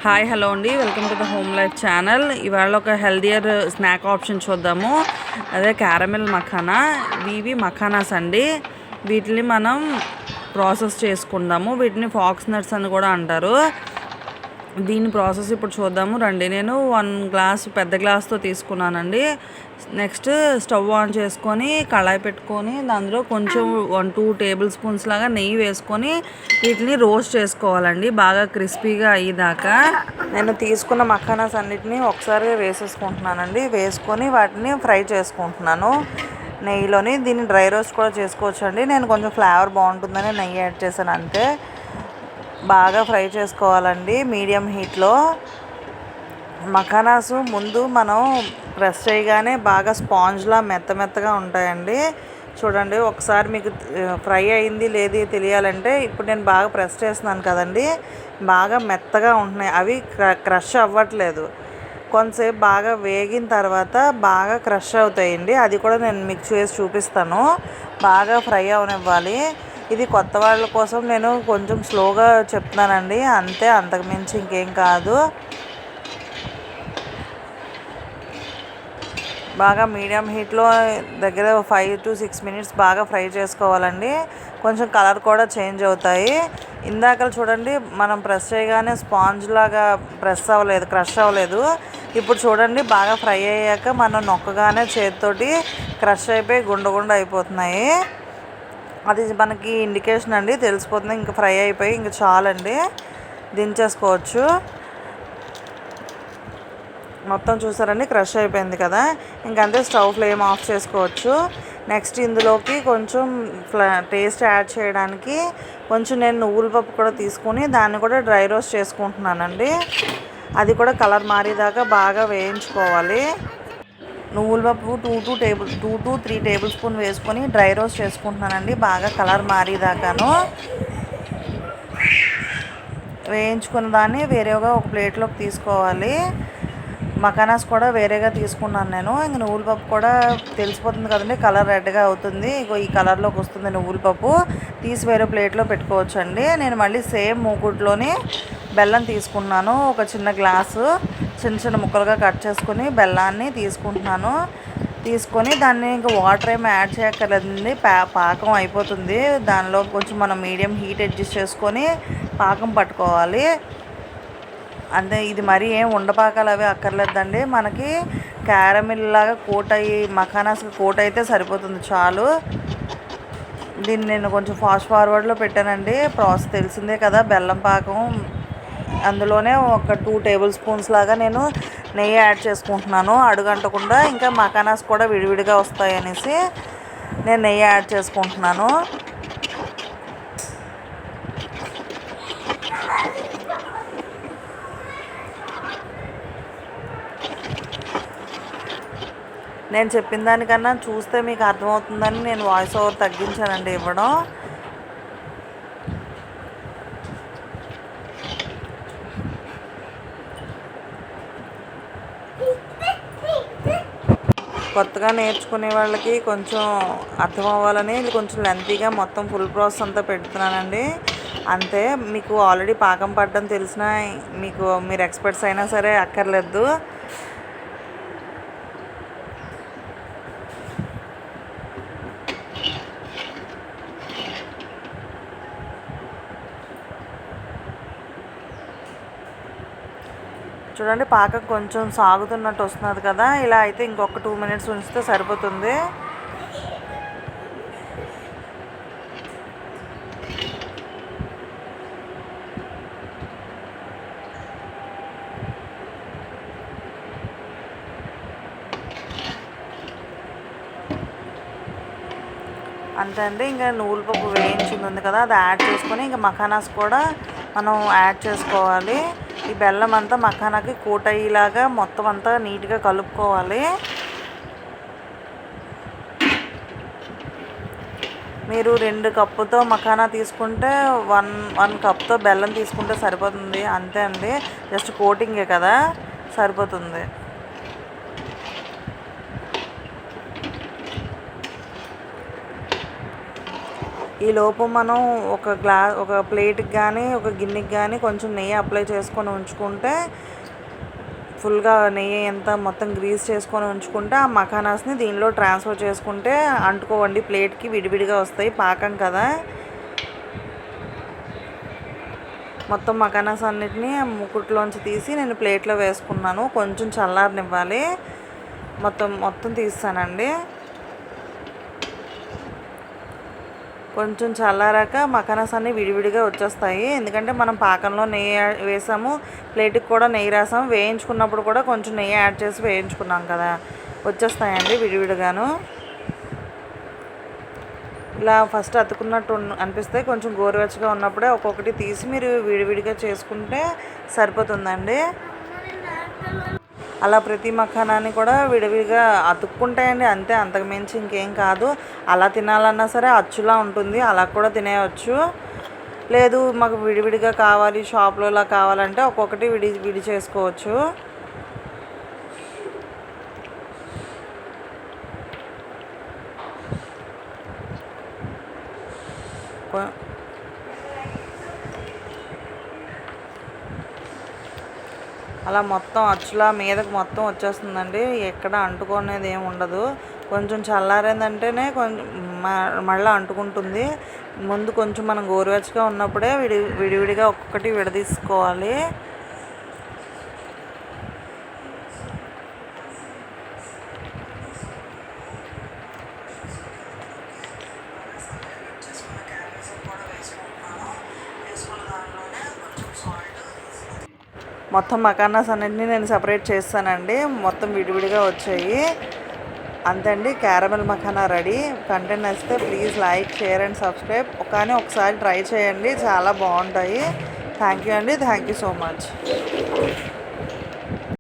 Hi hello అండి, welcome to the home life channel. ఇవాళ ఒక హెల్దియర్ స్నాక్ ఆప్షన్ చూద్దాము. అదే క్యారమెల్ మఖానా. ఇవి మఖానాస్ అండి. వీటిని మనం ప్రాసెస్ చేసుకుందాము. వీటిని ఫాక్స్ నట్స్ అని కూడా అంటారు. దీని ప్రాసెస్ ఇప్పుడు చూద్దాము రండి. నేను 1 గ్లాస్ పెద్ద గ్లాస్తో తీసుకున్నానండి. నెక్స్ట్ స్టవ్ ఆన్ చేసుకొని కళాయి పెట్టుకొని అందులో కొంచెం 1-2 టేబుల్ స్పూన్స్ లాగా నెయ్యి వేసుకొని వీటిని రోస్ట్ చేసుకోవాలండి, బాగా క్రిస్పీగా అయ్యేదాకా. నేను తీసుకున్న మఖానాస్ అన్నిటిని ఒకసారి వేసేసుకుంటున్నానండి. వేసుకొని వాటిని ఫ్రై చేసుకుంటున్నాను నెయ్యిలోని. దీన్ని డ్రై రోస్ట్ కూడా చేసుకోవచ్చు అండి. నేను కొంచెం ఫ్లేవర్ బాగుంటుందని నెయ్యి యాడ్ చేశాను అంతే. బాగా ఫ్రై చేసుకోవాలండి మీడియం హీట్లో. మఖానాసు ముందు మనం ప్రెస్ చేయగానే బాగా స్పాంజ్లా మెత్తగా ఉంటాయండి. చూడండి, ఒకసారి మీకు ఫ్రై అయింది లేది తెలియాలంటే ఇప్పుడు నేను బాగా ప్రెస్ చేస్తున్నాను కదండి, బాగా మెత్తగా ఉంటున్నాయి. అవి క్రష్ అవ్వట్లేదు. కొంతసేపు బాగా వేగిన తర్వాత బాగా క్రష్ అవుతాయండి. అది కూడా నేను మీకు చేసి చూపిస్తాను. బాగా ఫ్రై అవనివ్వాలి. ఇది కొత్త వాళ్ళ కోసం నేను కొంచెం స్లోగా చెప్తున్నానండి అంతే, అంతకుమించి ఇంకేం కాదు. బాగా మీడియం హీట్లో దగ్గర 5 to 6 minutes బాగా ఫ్రై చేసుకోవాలండి. కొంచెం కలర్ కూడా చేంజ్ అవుతాయి. ఇందాక చూడండి, మనం ప్రెస్ చేయగానే స్పాంజ్ లాగా క్రష్ అవ్వలేదు. ఇప్పుడు చూడండి, బాగా ఫ్రై అయ్యాక మనం నొక్కగానే చేతితోటి క్రష్ అయిపోయి గుండ అయిపోతున్నాయి. అది మనకి ఇండికేషన్ అండి, తెలిసిపోతుంది. ఇంకా ఫ్రై అయిపోయి ఇంకా చాలండి, దించేసుకోవచ్చు. మొత్తం చూసారండి, క్రష్ అయిపోయింది కదా. ఇంకంతే, స్టవ్ ఫ్లేమ్ ఆఫ్ చేసుకోవచ్చు. నెక్స్ట్ ఇందులోకి కొంచెం టేస్ట్ యాడ్ చేయడానికి కొంచెం నేను నువ్వుల పప్పు కూడా తీసుకుని దాన్ని కూడా డ్రై రోస్ట్ చేసుకుంటున్నానండి. అది కూడా కలర్ మారేదాకా బాగా వేయించుకోవాలి. నువ్వుల పప్పు 2 to 3 టేబుల్ స్పూన్ వేసుకొని డ్రై రోస్ట్ చేసుకుంటున్నానండి, బాగా కలర్ మారేదాకాను. వేయించుకున్న దాన్ని వేరేగా ఒక ప్లేట్లోకి తీసుకోవాలి. మఖానాస్ కూడా వేరేగా తీసుకున్నాను నేను. ఇంక నువ్వుల పప్పు కూడా తెలిసిపోతుంది కదండి, కలర్ రెడ్గా అవుతుంది. ఈ కలర్లోకి వస్తుంది నువ్వుల పప్పు. తీసి వేరే ప్లేట్లో పెట్టుకోవచ్చు అండి. నేను మళ్ళీ సేమ్ మూకుడులోని బెల్లం తీసుకున్నాను. ఒక చిన్న గ్లాసు చిన్న ముక్కలుగా కట్ చేసుకుని బెల్లాన్ని తీసుకుంటున్నాను. తీసుకొని దాన్ని ఇంకా వాటర్ ఏమీ యాడ్ చేయక్కర్లేదండి, పాకం అయిపోతుంది. దానిలో కొంచెం మనం మీడియం హీట్ అడ్జస్ట్ చేసుకొని పాకం పట్టుకోవాలి అంతే. ఇది మరీ ఏం ఉండపాకాలు అవి అక్కర్లేదండి, మనకి క్యారమిల్ లాగా కోట్ అయ్యి మఖానాస్కి కోట్ అయితే సరిపోతుంది చాలు. దీన్ని నేను కొంచెం ఫాస్ట్ ఫార్వర్డ్లో పెట్టానండి. ప్రాసెస్ తెలిసిందే కదా, బెల్లం పాకం. అందులోనే ఒక 2 టేబుల్ స్పూన్స్ లాగా నేను నెయ్యి యాడ్ చేసుకుంటున్నాను అడుగంటకుండా. ఇంకా మఖానాస్ కూడా విడివిడిగా వస్తాయి అనేసి నేను నెయ్యి యాడ్ చేసుకుంటున్నాను. నేను చెప్పిన దానికన్నా చూస్తే మీకు అర్థమవుతుందని నేను వాయిస్ ఓవర్ తగ్గించానండి ఇవ్వడం. కొత్తగా నేర్చుకునే వాళ్ళకి కొంచెం అర్థం అవ్వాలని కొంచెం లెంతీగా మొత్తం ఫుల్ ప్రాసెస్ అంతా పెడుతున్నానండి అంతే. మీకు ఆల్రెడీ పాకం పడడం తెలిసినా మీరు ఎక్స్పర్ట్స్ అయినా సరే అక్కర్లేదు. చూడండి, పాకం కొంచెం సాగుతున్నట్టు వస్తున్నది కదా. ఇలా అయితే ఇంకొక 2 minutes ఉంచితే సరిపోతుంది. అంతే అండి. ఇంకా నువ్వుల పప్పు వేయించింది ఉంది కదా, అది యాడ్ చేసుకొని ఇంకా మఖానాస్ కూడా మనం యాడ్ చేసుకోవాలి. ఈ బెల్లం అంతా మఖానాకి కోట్ అయ్యేలాగా మొత్తం అంతా నీట్గా కలుపుకోవాలి. మీరు 2 కప్పుతో మఖానా తీసుకుంటే 1 కప్తో బెల్లం తీసుకుంటే సరిపోతుంది అంతే అండి. జస్ట్ కోటింగే కదా, సరిపోతుంది. ఈలోపు మనం ఒక ప్లేట్కి కానీ ఒక గిన్నెకి కానీ కొంచెం నెయ్యి అప్లై చేసుకొని ఉంచుకుంటే ఫుల్గా నెయ్యి ఎంత మొత్తం గ్రీస్ చేసుకొని ఉంచుకుంటే ఆ మఖానాస్ని దీనిలో ట్రాన్స్ఫర్ చేసుకుంటే అంటుకోవండి, ప్లేట్కి విడివిడిగా వస్తాయి. పాకం కదా, మొత్తం మఖానాస్ అన్నిటిని ముకుట్లోంచి తీసి నేను ప్లేట్లో వేసుకున్నాను. కొంచెం చల్లారనివ్వాలి. మొత్తం తీస్తానండి. కొంచెం చల్లారాక మఖానాస్ అన్నీ విడివిడిగా వచ్చేస్తాయి. ఎందుకంటే మనం పాకంలో నెయ్యి వేసాము, ప్లేట్కి కూడా నెయ్యి రాసాము. వేయించుకున్నప్పుడు కూడా కొంచెం నెయ్యి యాడ్ చేసి వేయించుకున్నాం కదా, వచ్చేస్తాయండి విడివిడిగాను. ఇలా ఫస్ట్ అతుకున్నట్టు అనిపిస్తే కొంచెం గోరువెచ్చగా ఉన్నప్పుడే ఒక్కొక్కటి తీసి మీరు విడివిడిగా చేసుకుంటే సరిపోతుందండి. అలా ప్రతి మఖానాన్ని కూడా విడివిడిగా అతుక్కుంటాయండి అంతే, అంతకు మించి ఇంకేం కాదు. అలా తినాలన్నా సరే అచ్చులా ఉంటుంది, అలా కూడా తినేయచ్చు. లేదు మాకు విడివిడిగా కావాలి, షాప్లో ఇలా కావాలంటే ఒక్కొక్కటి విడి చేసుకోవచ్చు. అలా మొత్తం అచ్చులా మీదకి మొత్తం వచ్చేస్తుందండి, ఎక్కడ అంటుకునేది ఏమి ఉండదు. కొంచెం చల్లారిందంటేనే కొంచెం మళ్ళీ అంటుకుంటుంది. ముందు కొంచెం మనం గోరువెచ్చగా ఉన్నప్పుడే విడివిడిగా ఒక్కొక్కటి విడదీసుకోవాలి. మొత్తం మఖానాస్ అన్నింటినీ నేను సపరేట్ చేస్తానండి, మొత్తం విడివిడిగా వచ్చాయి. అంతే అండి, క్యారమెల్ మఖానా రెడీ. కంటెంట్ నచ్చితే please like, share and subscribe. కానీ ఒకసారి ట్రై చేయండి, చాలా బాగుంటాయి. థ్యాంక్ యూ అండి, థ్యాంక్ యూ సో మచ్.